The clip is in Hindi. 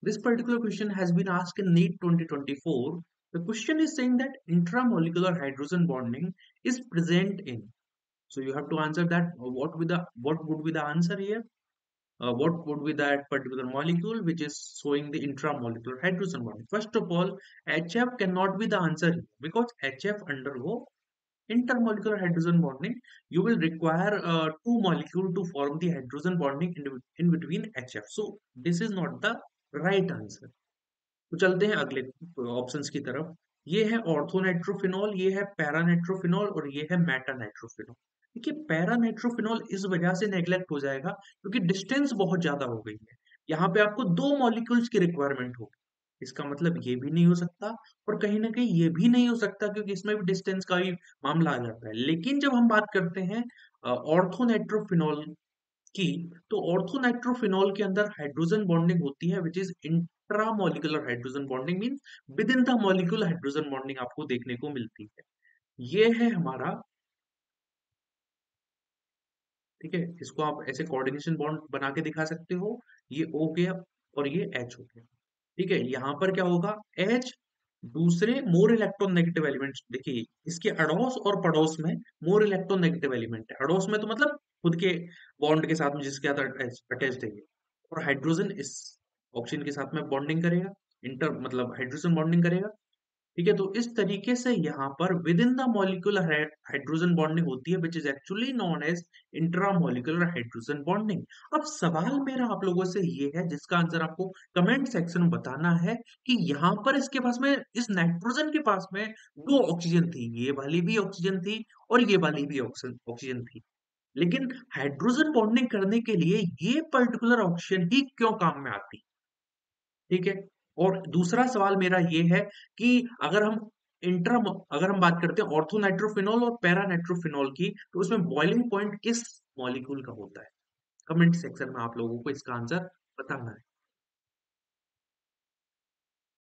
This particular question has been asked in NEET 2024. The question is saying that intramolecular hydrogen bonding is present in. So you have to answer that. What would be the answer here? What would be that particular molecule which is showing the intramolecular hydrogen bonding? First of all, HF cannot be the answer here because HF undergo intermolecular hydrogen bonding. You will require two molecules to form the hydrogen bonding in between HF. So this is not the right answer. तो चलते हैं अगले ऑप्शंस की तरफ। ये है ऑर्थोनाइट्रोफिनॉल, ये है पैरानाइट्रोफिनॉल और ये है मेटानाइट्रोफिनॉल। देखिए पैरानाइट्रोफिनॉल इस वजह से नेग्लेक्ट हो जाएगा क्योंकि डिस्टेंस बहुत ज्यादा हो गई है। यहाँ पे आपको दो मॉलिक्यूल्स की रिक्वायरमेंट होगी। इसका मतलब ये भी नहीं हो सकता और कहीं ना कहीं ये भी नहीं हो सकता क्योंकि इसमें भी डिस्टेंस का ही मामला आ जाता है। लेकिन जब हम बात करते हैं ऑर्थोनाइट्रोफिनॉल की, तो ऑर्थोनाइट्रोफिनॉल के अंदर हाइड्रोजन बॉन्डिंग होती है which is intramolecular hydrogen bonding, means with in the molecule hydrogen bonding आपको देखने को मिलती है। ये है हमारा, ठीक है, इसको आप ऐसे कोऑर्डिनेशन बॉन्ड बना के दिखा सकते हो। ये O गया और ये H हो गया। ठीक है, यहाँ पर क्या होगा, H दूसरे मोर इलेक्ट्रॉन नेगेटिव एलिमेंट्स, देखिए इसके अड़ोस और पड़ोस में मोर इलेक्ट्रॉन नेगेटिव एलिमेंट है। अड़ोस में तो मतलब खुद के बॉन्ड के साथ में जिसके साथ अटैच्ड है ये। और हाइड्रोजन इस ऑक्सीजन के साथ में बॉन्डिंग करेगा, इंटर मतलब हाइड्रोजन बॉन्डिंग करेगा। ठीक है, तो इस तरीके से यहाँ पर within the molecular hydrogen bonding होती है which is actually known as intramolecular hydrogen bonding. अब सवाल मेरा आप लोगों से ये है जिसका आंसर आपको कमेंट सेक्शन में बताना है कि यहाँ पर इसके पास में, इस नाइट्रोजन के पास में दो ऑक्सीजन थी, ये वाली भी ऑक्सीजन थी और ये वाली भी ऑक्सीजन ऑक्सीजन थी, लेकिन हाइड्रोजन बॉन्डिंग करने के लिए ये पर्टिकुलर ऑक्सीजन ही क्यों काम में आती? ठीक है, और दूसरा सवाल मेरा ये है कि अगर हम इंट्रा अगर हम बात करते हैं ऑर्थोनाइट्रोफिनॉल और पैरानाइट्रोफिनॉल की, तो उसमें बॉइलिंग पॉइंट किस मॉलिक्यूल का होता है? कमेंट सेक्शन में आप लोगों को इसका आंसर बताना है।